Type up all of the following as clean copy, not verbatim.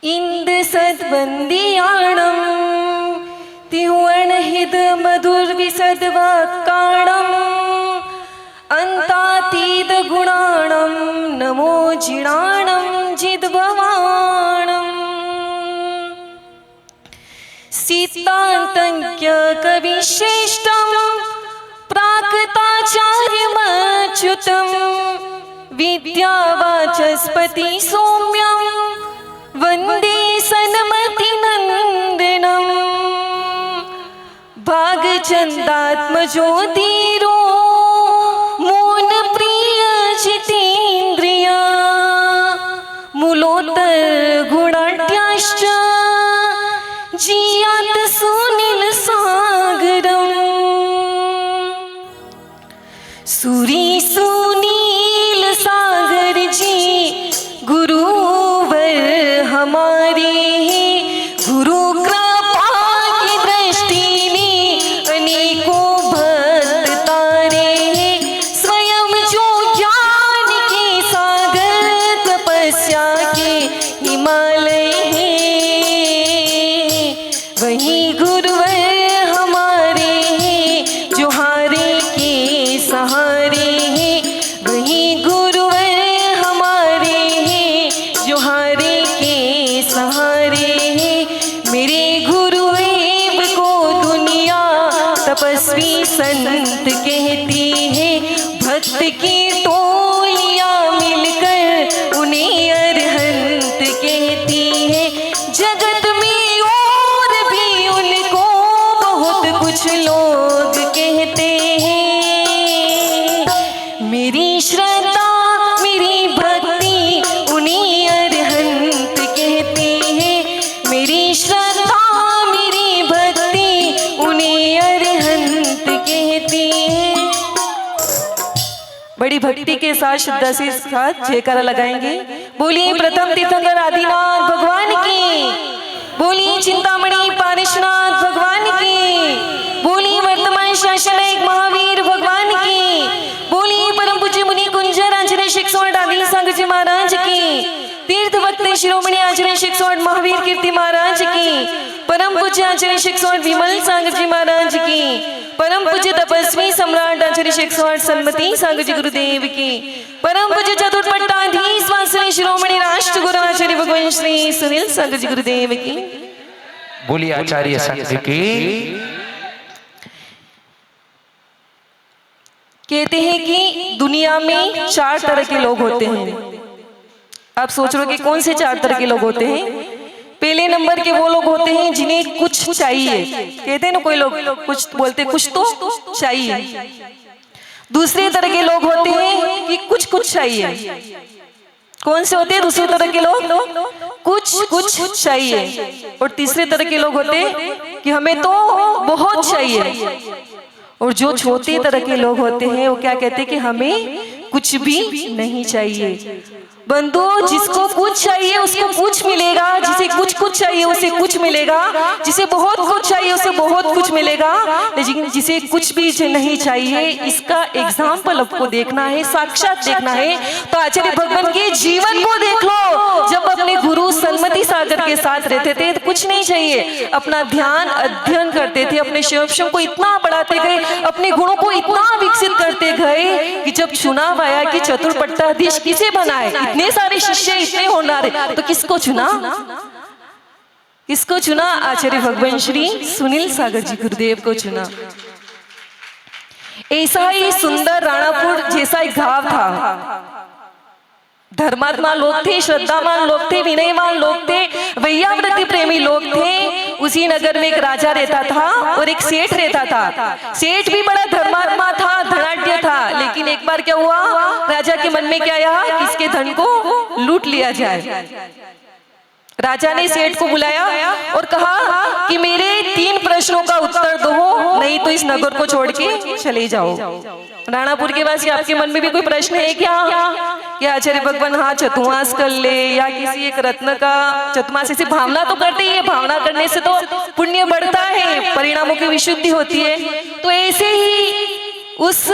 इंद सद्वंदियाणं तिहुवणहिद मधुर विसद्वाक्काणं अंतातीद गुणाणं नमो जिणाणं जिद्भवाणं सीतान्तंक्य कविश्रेष्ठं प्राकृताचार्यमच्युतं विद्यावाचस्पति सौम्यं वंदे सन्मतिनंदनं भागचंदात्मजोधीरो मूल प्रिय जितेन्द्रिया मूलोत्तर गुणाढ्याश्च जियात सुनील सागरं सूरी सुनील सागर जी गुरुवर हमारे गुरु कृपा की दृष्टि ने अनेकों भक्त तारे स्वयं जो ज्ञान के सागर तपस्या के हिमालय है वही गुरुवर हमारे जो हारे के सहारे हैं वही गुरुवर हमारे जो हारे के सहारे हैं मेरे गुरुदेव को दुनिया तपस्वी संत कहती है भक्त की टोलियां मिलकर उन्हें अरहंत कहती है जगत में और भी उनको बहुत कुछ लोग कहते हैं मेरी श्रद्धा मेरी भक्ति उन्हीं अरहंत कहती है मेरी श्रद्धा मेरी भक्ति उन्हीं अरहंत कहती है। बड़ी भक्ति के साथ श्रद्धा से साथ जयकारा लगाएंगे। बोलिए प्रथम तीर्थंकर आदिनाथ भगवान की, बोलिए चिंतामणि पारेशनाथ भगवान की, बोलिए वर्तमान शासन एक महावीर भगवान की, बोलिए परम पूज्य मुनि कुंजर आचार्य शिक्षण आदि संघ जी महाराज की, तीर्थ भक्त शिरोमणि आचार्य शिक्षण महावीर कीर्ति महाराज की, परम पूज्य आचार्य शिक्षण विमल सागर जी महाराज की, परम पूज्य तपस्वी सम्राट आचार्य शिक्षण सन्मति सागर जी गुरुदेव की, परम पूज्य चतुर्पट्टाधीश वासनी शिरोमणि राष्ट्र गुरु आचार्य भगवान श्री सुनील सागर जी गुरुदेव की। बोलिए आचार्य संघ की। कहते हैं कि दुनिया में 4 तरह के लोग होते हैं। आप सोच रहे हो कि कौन से 4 तरह के लोग होते हैं? पहले नंबर के वो लोग होते हैं जिन्हें कुछ चाहिए। कहते हैं ना कोई लोग कुछ बोलते कुछ तो चाहिए। दूसरे तरह के लोग होते हैं कि कुछ चाहिए। कौन से होते हैं दूसरे तरह के लोग? कुछ चाहिए। और तीसरे तरह के लोग होते हैं कि हमें तो बहुत चाहिए। और जो चौथे तरह के लोग होते हैं वो क्या कहते हैं कि हमें कुछ भी नहीं चाहिए। बंधु, जिसको कुछ चाहिए उसको कुछ मिलेगा, जिसे कुछ चाहिए उसे कुछ मिलेगा, जिसे बहुत कुछ चाहिए उसे बहुत कुछ मिलेगा, लेकिन जिसे कुछ भी नहीं चाहिए इसका एग्जाम्पल आपको देखना है, साक्षात देखना है तो आचार्य भगवान के जीवन को देख लो। जब अपने गुरु सन्मति सागर के साथ रहते थे तो कुछ नहीं चाहिए, अपना ध्यान अध्ययन करते थे, अपने शिवम को इतना बढ़ाते गए, अपने गुणों को इतना विकसित करते गए कि जब चुनाव आया कि चतुर्पट्टाधीश किसे बनाए, इतने सारे शिष्य इतने होनारे, तो किसको चुना? किसको चुना? आचार्य भगवान श्री सुनील सागर जी गुरुदेव को चुना। ऐसा ही सुंदर राणापुर जैसा एक गांव था। धर्मात्मा लोग थे, श्रद्धावान लोग थे, विनयवान लोग थे, वैयावृत्ति प्रेमी लोग थे। उसी नगर में एक राजा रहता था और एक सेठ रहता था। सेठ भी बड़ा धर्मात्मा था, धनाढ्य था, लेकिन एक बार क्या हुआ, राजा के मन में क्या आया कि इसके धन को लूट लिया जाए। राजा ने सेठ को बुलाया और कहा कि मेरे 3 प्रश्नों का उत्तर दो, नहीं तो इस नगर को छोड़ के चले जाओ। राणापुर के वासी, आपके मन में भी कोई प्रश्न है क्या? आचार्य भगवान हाँ चतुर्मास कर ले, या किसी एक रत्न का चतुर्मास, ऐसी भावना तो करते ही है, भावना करने से तो पुण्य बढ़ता है, परिणामों की विशुद्धि होती है। तो ऐसे ही उस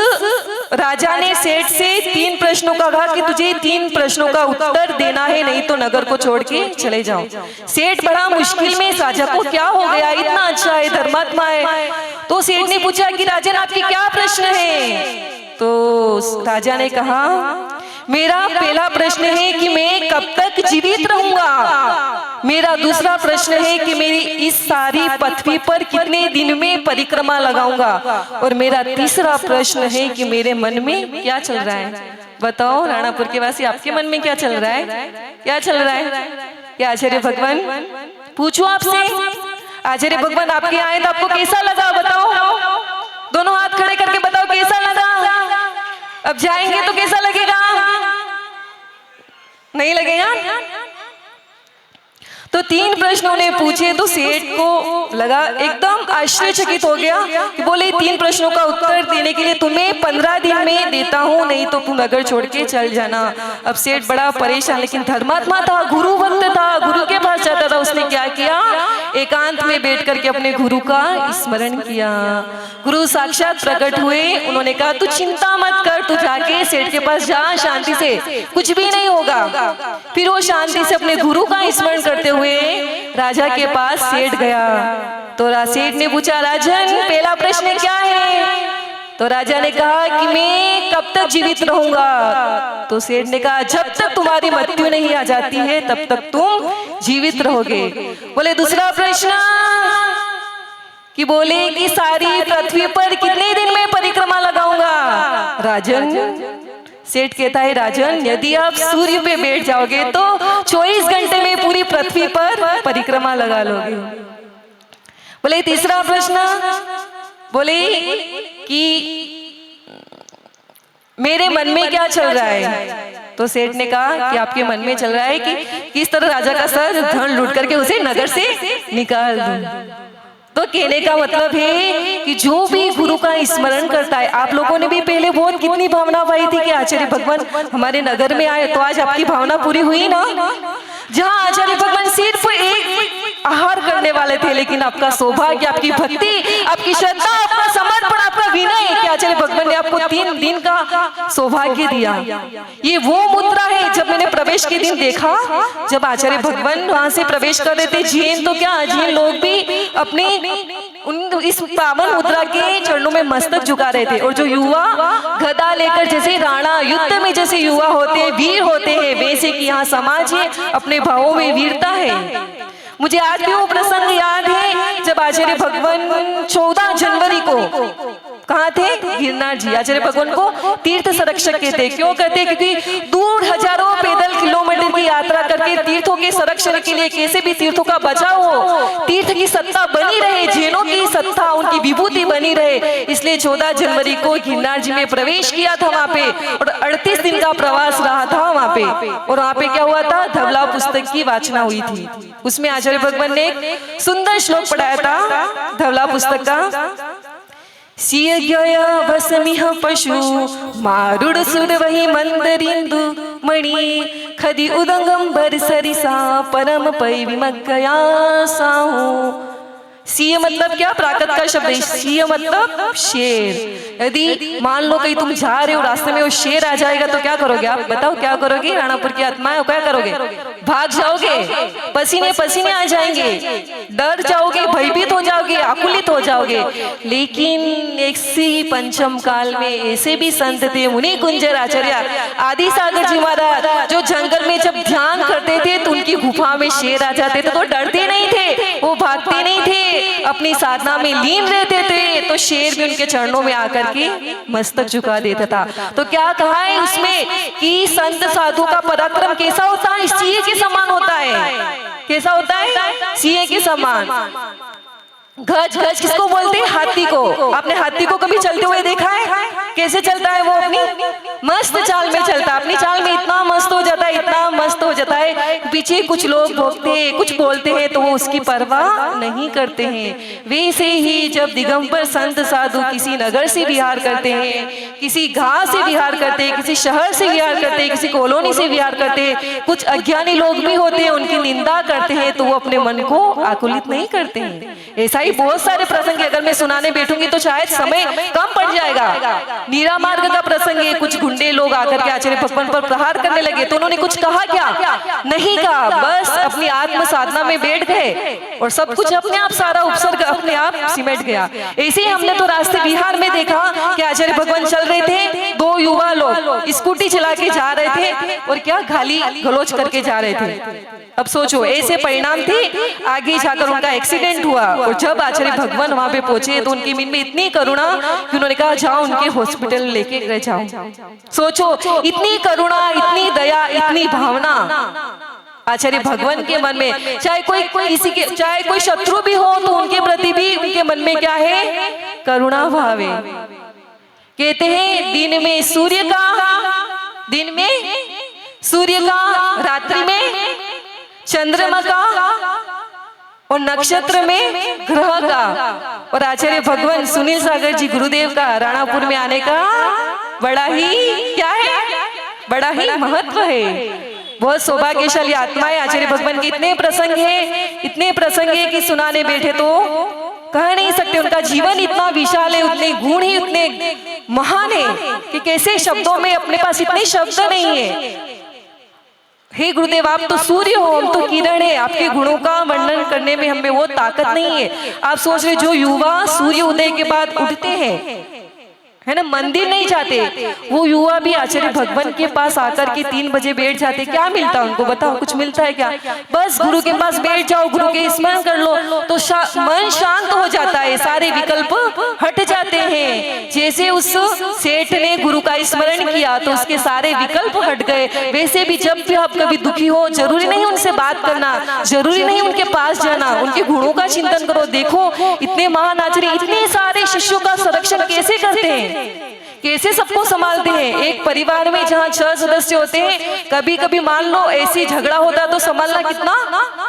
राजा ने सेठ से 3 प्रश्नों का कहा कि तुझे 3 प्रश्नों का उत्तर देना है, नहीं तो नगर को छोड़ के चले जाओ। सेठ बड़ा मुश्किल में, राजा को क्या हो गया, इतना अच्छा है, धर्मात्मा है। तो सेठ ने पूछा कि राजन आपके क्या प्रश्न है? तो राजा ने कहा मेरा पहला प्रश्न है कि मैं कब तक जीवित रहूंगा। मेरा दूसरा प्रश्न है कि मेरी इस सारी पृथ्वी पर कितने दिन में परिक्रमा लगाऊंगा। और मेरा तीसरा प्रश्न है कि मेरे मन में क्या चल रहा है। बताओ राणापुर के वासी, आपके मन में क्या चल रहा है? क्या चल रहा है? क्या आचार्य भगवान पूछो आपसे, आचार्य भगवान आपके आए तो आपको कैसा लगा? बताओ, दोनों हाथ खड़े करके बताओ कैसा लगा। अब जाएंगे तो कैसा लगेगा? नहीं लगेगा? तो 3 प्रश्न उन्हें पूछे तो सेठ को लगा, एकदम आश्चर्यचकित हो गया कि बोले 3 प्रश्नों का उत्तर देने के लिए तुम्हें 15 दिन में देता हूं, नहीं तो तुम नगर छोड़ के चल जाना। अब सेठ बड़ा परेशान, लेकिन धर्मात्मा था, गुरु भक्त था, गुरु के पास जाता था। उसने क्या किया, एकांत में बैठ करके अपने गुरु का स्मरण किया। गुरु साक्षात प्रकट हुए, उन्होंने कहा तू चिंता मत कर, तू जाके सेठ के पास जा शांति से, कुछ भी नहीं होगा। फिर वो शांति से अपने गुरु का स्मरण करते हुए राजा के पास सेठ गया। तो सेठ ने पूछा राजन पहला प्रश्न क्या है? तो राजा ने कहा कि मैं कब तक जीवित रहूंगा। तो सेठ ने कहा जब तक तुम्हारी मृत्यु नहीं आ जाती है तब तक तुम जीवित रहोगे। बोले दूसरा प्रश्न कि बोले कि सारी पृथ्वी पर कितने दिन में परिक्रमा लगाऊंगा। राजन, सेठ कहता है राजन यदि आप सूर्य पे बैठ जाओगे तो 24 घंटे में पूरी पृथ्वी पर परिक्रमा लगा लोगे। बोले तीसरा प्रश्न, बोले कि मेरे मन में क्या चल रहा है। तो सेठ ने कहा कि आपके मन में चल रहा है कि किस तरह राजा का सर धन लूट करके उसे नगर से निकाल दूं। तो कहने का मतलब है कि जो भी गुरु का स्मरण करता है, आप लोगों ने भी पहले बहुत कितनी भावना पाई थी कि आचार्य भगवान हमारे नगर में आए, तो आज आपकी भावना पूरी हुई ना। जहाँ आचार्य भगवान सिर्फ एक आहार करने वाले थे, लेकिन आपका सौभाग्य, आपकी भक्ति, आपकी श्रद्धा, आपका समर्पण, आपका विनय कि आचार्य भगवान ने आपको 3 दिन का सौभाग्य दिया। ये वो मुद्रा है जब मैंने प्रवेश के दिन देखा, जब आचार्य भगवान वहां से प्रवेश कर रहे थे। जैन तो क्या, जैन लोग भी अपने इस पावन मुद्रा के चरणों में मस्तक झुका रहे थे। और जो युवा गदा लेकर, जैसे राणा युद्ध में जैसे युवा होते हैं, वीर होते हैं, वैसे कि यहाँ समाज है अपने भावों में वीरता है। मुझे आज भी वो प्रसंग याद है जब आचार्य भगवान 14 जनवरी को कहाँ थे, गिरनार जी। आचार्य भगवान को तीर्थ संरक्षक कहते हैं। क्यों कहते हैं? क्योंकि दूर हजारों पैदल किलोमीटर की यात्रा करके तीर्थों के संरक्षण के लिए, कैसे भी तीर्थों का बचाव हो, तीर्थ की सत्ता बनी रहे, जैनों की सत्ता, उनकी विभूति बनी रहे, इसलिए 14 जनवरी को गिरनार जी में प्रवेश किया था वहां पे। और 38 दिन का प्रवास रहा था वहां पे। और वहां पे क्या हुआ था, धवला पुस्तक की वाचना हुई थी। उसमें आचार्य भगवान ने एक सुंदर श्लोक पढ़ाया था धवला पुस्तक का। सिय गया भसमिह पशु मारुड़ सुर वही मंदरिंदु मणि खदी उदंगम सरिसा परम पै विमग्गया साहू। सिंह मतलब क्या, प्राकृत का शब्द है। सिंह मतलब शेर। यदि मान लो कहीं तुम जा रहे हो, रास्ते में वो शेर आ जाएगा तो क्या करोगे आप? बताओ क्या करोगे? राणापुर की आत्माएं क्या करोगे? भाग जाओगे, पसीने पसीने आ जाएंगे, डर जाओगे, भयभीत हो जाओगे, आकुलित हो जाओगे। लेकिन इसी पंचम काल में ऐसे भी संत थे, मुनि कुंजर आचार्य आदि सागर जी महाराज, जो जंगल में जब ध्यान करते थे तो उनकी गुफा में शेर आ जाते थे तो डरते नहीं थे, वो भागते नहीं थे, अपनी साधना में लीन रहते थे। तो शेर भी उनके चरणों में आकर के मस्तक झुका देता था। तो क्या कहा है उसमें कि संत साधु का पराक्रम कैसा होता है? सिंह के समान होता है। कैसा होता है? सिंह के समान। गज गज किसको बोलते हैं? हाथी को। आपने हाथी को कभी चलते हुए देखा है? कैसे चलता है वो? अपनी मस्त चाल में चलता है। अपनी चाल में इतना मस्त हो जाता है, इतना मस्त हो जाता है, पीछे कुछ लोग भोगते हैं, कुछ बोलते हैं तो वो उसकी परवाह नहीं करते हैं। वैसे ही जब दिगंबर संत साधु किसी नगर से विहार करते हैं, किसी गांव से विहार करते हैं, किसी शहर से विहार करते हैं, किसी कॉलोनी से विहार करते हैं, कुछ अज्ञानी लोग भी होते हैं, उनकी निंदा करते हैं, तो वो अपने मन को आकुलित नहीं करते हैं। ऐसा ही बहुत सारे प्रसंग अगर मैं सुनाने बैठूंगी तो शायद समय कम पड़ जाएगा। नीरा मार्ग का प्रसंग है, कुछ गुंडे लोग आकर के आचार्य भगवान पर प्रहार करने लगे तो उन्होंने कुछ कहा क्या? नहीं कहा, बस अपनी आत्म साधना में बैठ गए और सब कुछ अपने आप, सारा उपसर्ग अपने आप सिमट गया। ऐसे ही हमने तो रास्ते बिहार में देखा कि आचार्य भगवान चल रहे थे, दो युवा लोग स्कूटी चला के जा रहे थे और क्या गाली गलौज करके जा रहे थे। अब सोचो ऐसे परिणाम थे, आगे जाकर उनका एक्सीडेंट हुआ और जब आचार्य भगवान वहां पे पहुंचे तो उनके मन में इतनी करुणा कि उन्होंने कहा जाओ उनके हॉस्पिटल लेके गए जाओ। सोचो इतनी करुणा, इतनी दया, इतनी भावना आचार्य भगवान के मन में। चाहे कोई शत्रु भी हो तो उनके प्रति भी उनके मन में क्या है? करुणा भाव है। कहते हैं दिन में सूर्य का, रात्रि में चंद्रमा का और नक्षत्र में ग्रह का। और आचार्य भगवान सुनील सागर जी गुरुदेव का राणापुर में आने का बड़ा ही क्या है? बड़ा ही महत्व है। बहुत सौभाग्यशाली आत्माएं आचार्य भगवान के इतने प्रसंग है कि सुनाने बैठे तो कह नहीं सकते। उनका जीवन इतना विशाल है, उतने गुण ही उतने महान है कि कैसे शब्दों में अपने पास इतने शब्द नहीं है। हे गुरुदेव आप तो सूर्य हो, हम तो किरण है, आपके गुणों का वर्णन करने में हमें वो ताकत नहीं है। आप सोच रहे जो युवा सूर्य उदय के बाद उठते हैं है ना, मंदिर नहीं जाते, वो युवा भी आचार्य भगवान के पास आकर के 3 बजे बैठ जाते, क्या मिलता उनको? बताओ, कुछ मिलता है क्या? बस गुरु के पास बैठ जाओ, गुरु के स्मरण कर लो तो मन शांत हो जाता है, सारे विकल्प हट जाते हैं। जैसे उस सेठ ने गुरु का स्मरण किया तो उसके सारे विकल्प हट गए। वैसे भी जब भी आप कभी दुखी हो, जरूरी नहीं उनसे बात करना, जरूरी नहीं उनके पास जाना, उनके गुणों का चिंतन करो। देखो इतने महान आचार्य इतने सारे शिष्यों का संरक्षण कैसे करते हैं, कैसे सबको संभालते हैं। एक परिवार में जहाँ 6 सदस्य होते हैं, कभी कभी मान लो ऐसी झगड़ा होता तो संभालना कितना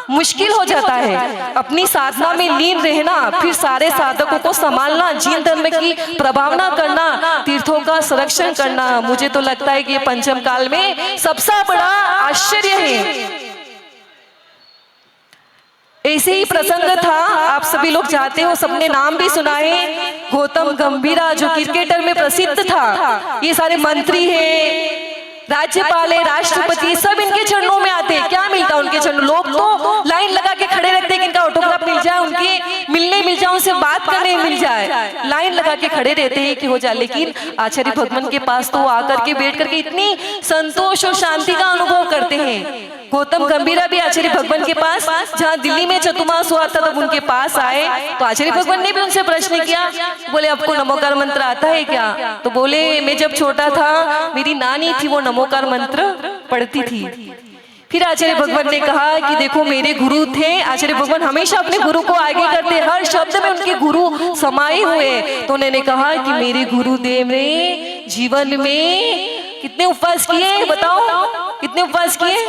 मुश्किल हो जाता है। अपनी साधना में लीन रहना, फिर सारे साधकों को संभालना, जीन धर्म की प्रभावना करना, तीर्थों का संरक्षण करना, मुझे तो लगता है कि ये पंचम काल में सबसे बड़ा आश्चर्य है। ऐसे ही प्रसंग था, आप सभी लोग जानते हो, सबने नाम भी सुना है, गौतम गंभीरा जो क्रिकेटर में प्रसिद्ध था। ये सारे मंत्री है, राज्यपाल है, राष्ट्रपति, सब इनके चरणों में आते हैं। क्या मिलता है उनके चरणों? लोग तो लाइन लगा के खड़े रहते हैं कि इनका ऑटोग्राफ मिल जाए, उनके मिलने मिल जाए, उनसे बात करने मिल जाए, लाइन लगा के खड़े रहते हैं कि हो जाए। लेकिन आचार्य भगवान के पास तो आकर के बैठ करके इतनी संतोष और शांति का अनुभव करते हैं। गौतम गंभीरा भी आचार्य भगवान के पास, जहाँ दिल्ली में चतुर्मास हुआ था तब उनके पास आए तो आचार्य भगवान ने भी उनसे प्रश्न किया, बोले आपको नमोकार मंत्र आता है क्या? तो बोले मैं जब छोटा था मेरी नानी थी वो नमोकार मंत्र पढ़ती थी। फिर आचार्य भगवान ने कहा कि देखो मेरे गुरु थे, आचार्य भगवान हमेशा अपने गुरु को आगे करते, हर शब्द में उनके गुरु समाये हुए। तो उन्होंने कहा कि मेरे गुरुदेव ने जीवन में कितने उपवास किए, बताओ कितने उपवास किए?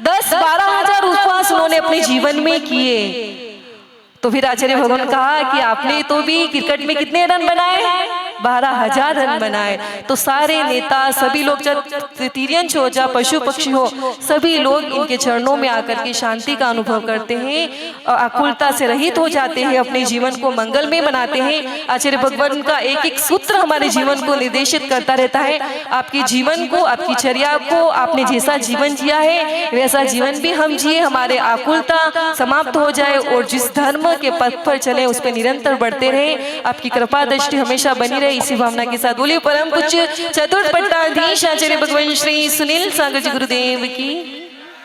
10-12 हजार उपवास उन्होंने अपने जीवन में किए। तो फिर आचार्य भगवान कहा कि आपने तो भी क्रिकेट में कितने रन बनाए? 12,000 रन बनाए। तो सारे नेता, सभी लोग, चाहे तिर्यंश हो, चाहे पशु पक्षी हो, सभी लोग इनके चरणों में आकर के शांति का अनुभव करते हैं, आकुलता से रहित हो जाते हैं, अपने जीवन को मंगलमय बनाते हैं। आचार्य भगवान का एक एक सूत्र हमारे जीवन को निर्देशित करता रहता है। आपके जीवन को, आपकी चर्या को, आपने जैसा जीवन जिया है वैसा जीवन भी हम जिए, हमारे आकुलता समाप्त हो जाए और जिस धर्म के पथ पर चले उस पर निरंतर बढ़ते रहे। आपकी कृपा दृष्टि हमेशा बनी रहे, इसी भावना के साथ बोलिए परम पूज्य चतुर्थ पट्टाधीश आचार्य भगवान श्री सुनील सागर जी गुरुदेव की।